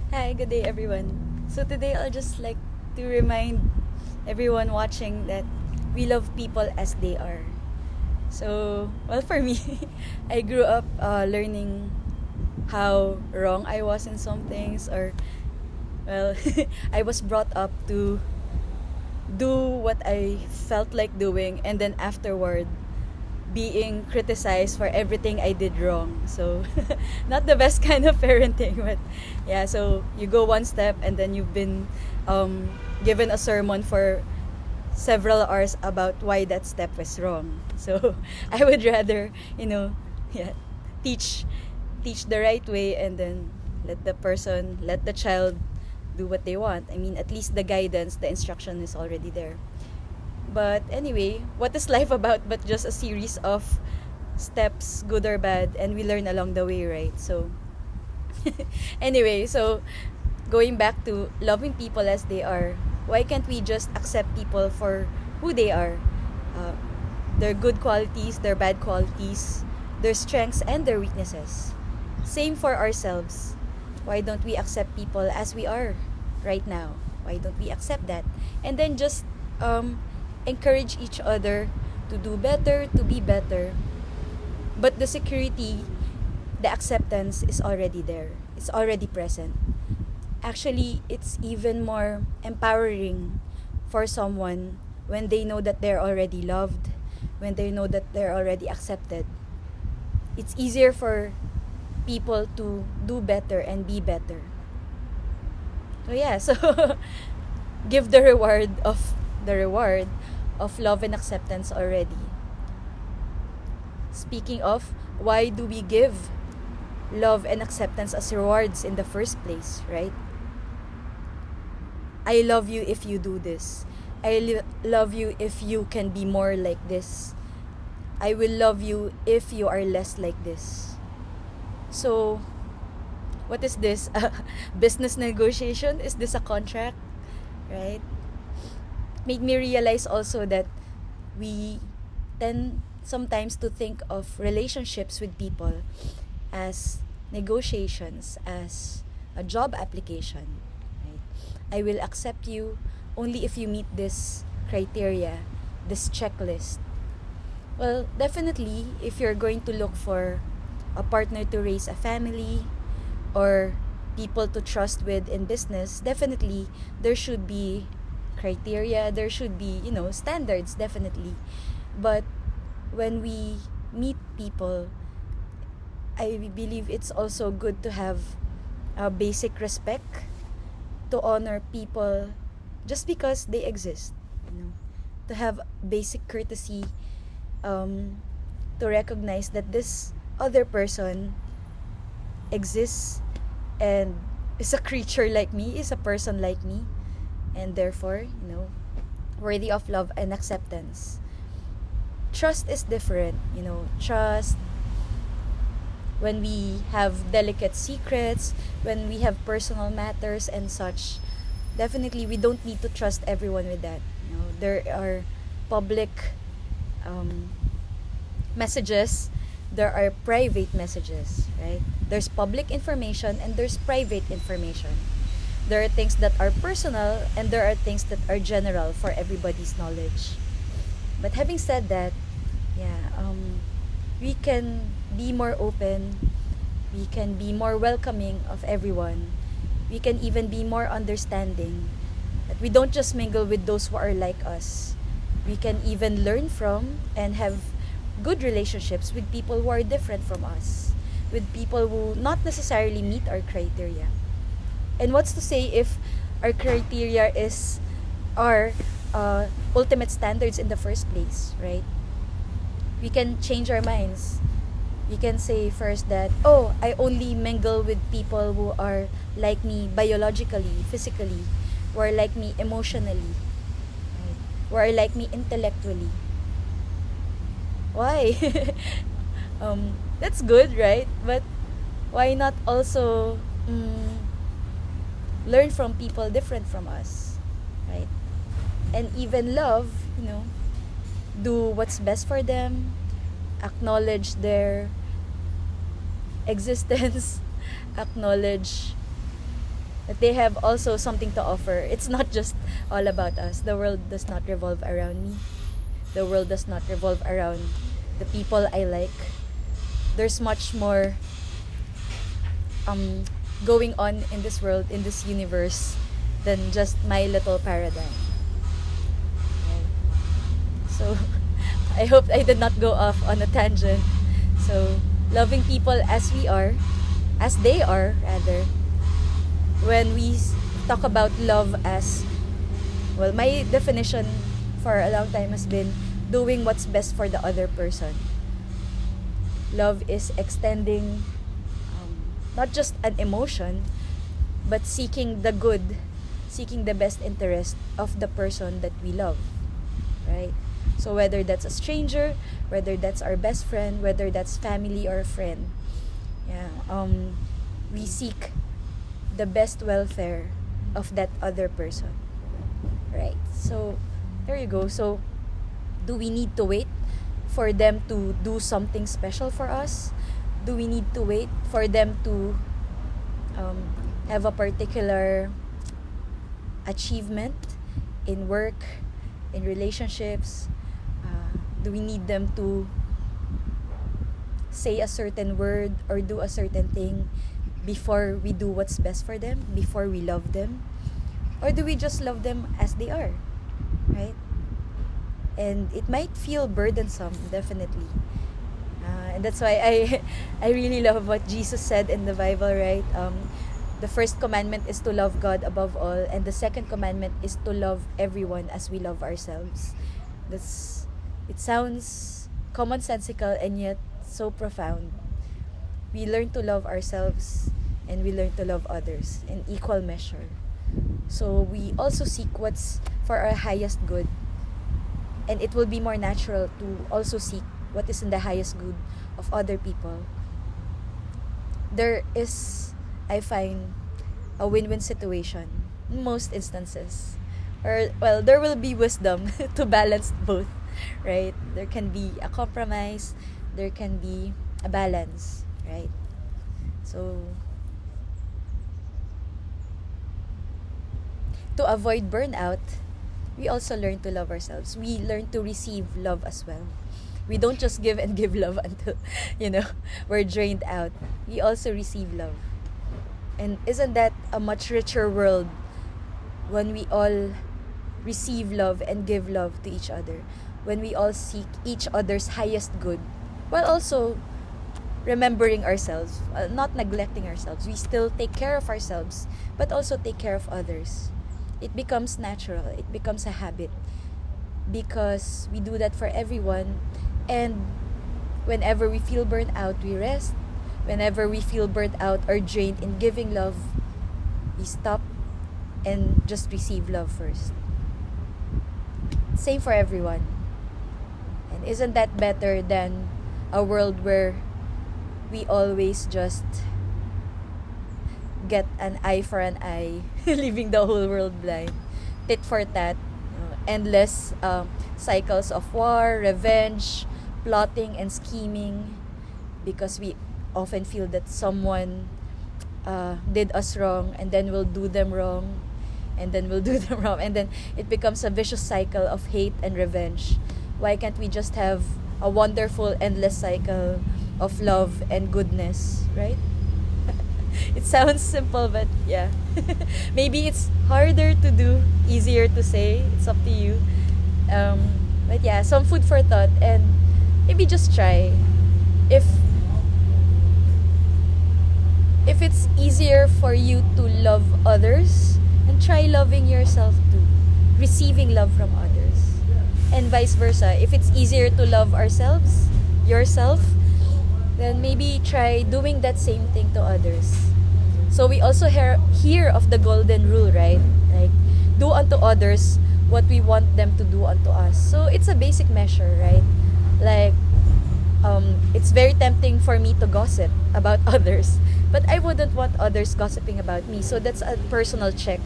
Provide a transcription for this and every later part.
Hi, good day everyone. So today I'll just like to remind everyone watching that we love people as they are. So, well for me, I grew up learning how wrong I was in some things or well, I was brought up to do what I felt like doing and then afterward being criticized for everything I did wrong. So, not the best kind of parenting, but yeah, so you go one step and then you've been given a sermon for several hours about why that step was wrong. So, I would rather, yeah, teach teach the right way and then let the child do what they want. I mean, at least the guidance, the instruction is already there. But anyway, what is life about but just a series of steps, good or bad, and we learn along the way, right? So, anyway, so going back to loving people as they are, why can't we just accept people for who they are? Uh, their good qualities, their bad qualities, their strengths, and their weaknesses. Same for ourselves. Why don't we accept people as we are right now? Why don't we accept that? And then just um, encourage each other to do better, to be better. But the security, the acceptance is already there. It's already present. Actually, it's even more empowering for someone when they know that they're already loved, when they know that they're already accepted. It's easier for people to do better and be better. So yeah, so give the reward of love and acceptance already. Speaking of, why do we give love and acceptance as rewards in the first place, right? I love you if you do this. Love you if you can be more like this. I will love you if you are less like this. So, what is this? Business negotiation? Is this a contract? Right? Made me realize also that we tend sometimes to think of relationships with people as negotiations, as a job application. Right? I will accept you only if you meet this criteria, this checklist. Well, definitely, if you're going to look for a partner to raise a family or people to trust with in business, definitely there should be criteria, there should be, standards, definitely. But when we meet people, I believe it's also good to have a basic respect, to honor people just because they exist, to have basic courtesy, to recognize that this other person exists and is a creature like me, is a person like me, and therefore, worthy of love and acceptance. Trust is different, trust when we have delicate secrets, when we have personal matters and such. Definitely, we don't need to trust everyone with that. There are public messages, there are private messages, right? There's public information and there's private information. There are things that are personal and there are things that are general for everybody's knowledge. But having said that, yeah, we can be more open, we can be more welcoming of everyone, we can even be more understanding. That we don't just mingle with those who are like us. We can even learn from and have good relationships with people who are different from us, with people who not necessarily meet our criteria. And what's to say if our criteria is our ultimate standards in the first place, right? We can change our minds. We can say first that, oh, I only mingle with people who are like me biologically, physically, who are like me emotionally, right? Who are like me intellectually. Why? That's good, right? But why not also learn from people different from us, right? And even love, do what's best for them, acknowledge their existence, acknowledge that they have also something to offer. It's not just all about us. The world does not revolve around me. The world does not revolve around the people I like. There's much more going on in this world, in this universe, than just my little paradigm. Okay. So, I hope I did not go off on a tangent. So, loving people as we are, as they are, rather. When we talk about love as, well, my definition for a long time has been doing what's best for the other person. Love is extending not just an emotion, but seeking the good, seeking the best interest of the person that we love, right? So whether that's a stranger, whether that's our best friend, whether that's family or a friend, we seek the best welfare of that other person, right? So there you go. So do we need to wait for them to do something special for us? Do we need to wait for them to have a particular achievement in work, in relationships? Do we need them to say a certain word or do a certain thing before we do what's best for them, before we love them? Or do we just love them as they are, right? And it might feel burdensome, definitely. And that's why I really love what Jesus said in the Bible, right? The first commandment is to love God above all, and the second commandment is to love everyone as we love ourselves. It sounds commonsensical and yet so profound. We learn to love ourselves and we learn to love others in equal measure. So we also seek what's for our highest good, and it will be more natural to also seek what is in the highest good of other people. There is, I find, a win-win situation in most instances. Or, well, there will be wisdom to balance both, right? There can be a compromise, there can be a balance, right? So, to avoid burnout, we also learn to love ourselves. We learn to receive love as well. We don't just give and give love until, we're drained out. We also receive love. And isn't that a much richer world when we all receive love and give love to each other? When we all seek each other's highest good, while also remembering ourselves, not neglecting ourselves. We still take care of ourselves, but also take care of others. It becomes natural. It becomes a habit because we do that for everyone. And whenever we feel burnt out, we rest. Whenever we feel burnt out or drained in giving love, we stop and just receive love first. Same for everyone. And isn't that better than a world where we always just get an eye for an eye, leaving the whole world blind, tit for tat, endless cycles of war, revenge, plotting and scheming, because we often feel that someone did us wrong, and then we'll do them wrong, and then we'll do them wrong, and then it becomes a vicious cycle of hate and revenge. Why can't we just have a wonderful, endless cycle of love and goodness, right? It sounds simple, but yeah. Maybe it's harder to do, easier to say. It's up to you. But yeah, some food for thought, and maybe just try. If it's easier for you to love others, and try loving yourself too. Receiving love from others. And vice versa. If it's easier to love yourself, then maybe try doing that same thing to others. So we also hear of the golden rule, right? Like, do unto others what we want them to do unto us. So it's a basic measure, right? Like, it's very tempting for me to gossip about others, but I wouldn't want others gossiping about me. So that's a personal check.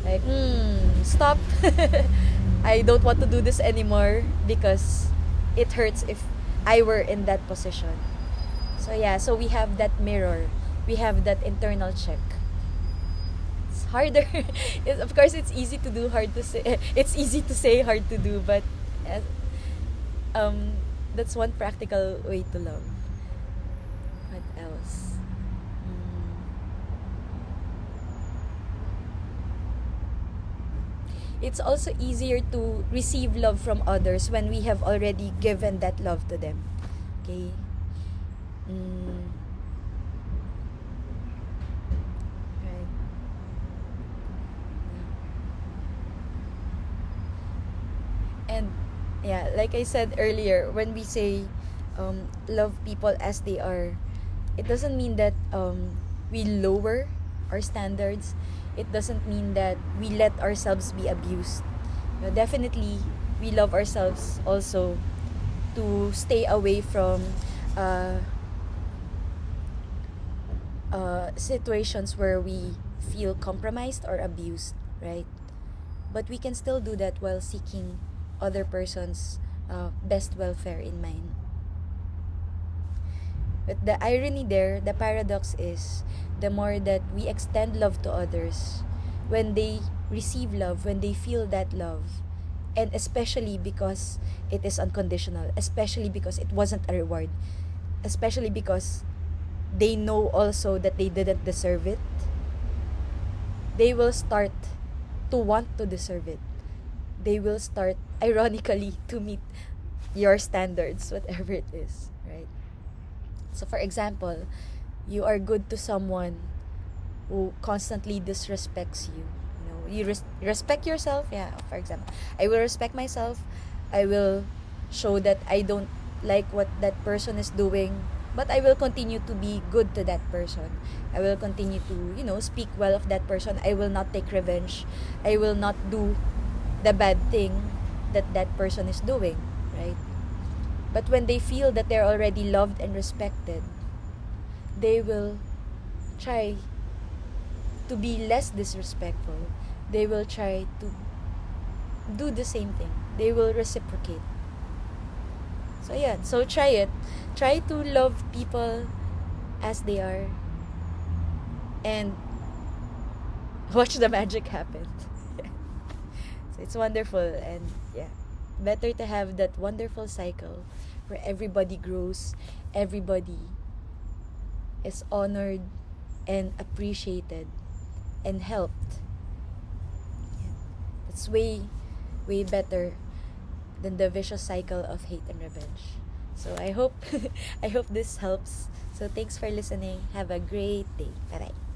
Like, stop. I don't want to do this anymore because it hurts if I were in that position. So yeah, so we have that mirror. We have that internal check. So harder. Of course, it's easy to do, hard to say. It's easy to say, hard to do, but uh, um, that's one practical way to love. What else? Mm. It's also easier to receive love from others when we have already given that love to them. Okay? Mm. Right. And yeah, like I said earlier, when we say love people as they are, it doesn't mean that we lower our standards. It doesn't mean that we let ourselves be abused. Definitely, we love ourselves also to stay away from uh, situations where we feel compromised or abused, right? But we can still do that while seeking other person's best welfare in mind. But the irony there, the paradox is, the more that we extend love to others, when they receive love, when they feel that love, and especially because it is unconditional, especially because it wasn't a reward, especially because they know also that they didn't deserve it, they will start to want to deserve it. They will start, ironically, to meet your standards, whatever it is, right? So, for example, you are good to someone who constantly disrespects you. You know, you respect yourself. Yeah, for example, I will respect myself. I will show that I don't like what that person is doing, but I will continue to be good to that person. I will continue to, speak well of that person. I will not take revenge. I will not do the bad thing that that person is doing, right? But when they feel that they're already loved and respected, they will try to be less disrespectful. They will try to do the same thing. They will reciprocate. So yeah, so try it. Try to love people as they are and watch the magic happen. So it's wonderful, and yeah, better to have that wonderful cycle where everybody grows, everybody is honored and appreciated and helped. Yeah. It's way better than the vicious cycle of hate and revenge. So I hope I hope this helps. So thanks for listening. Have a great day. Bye bye.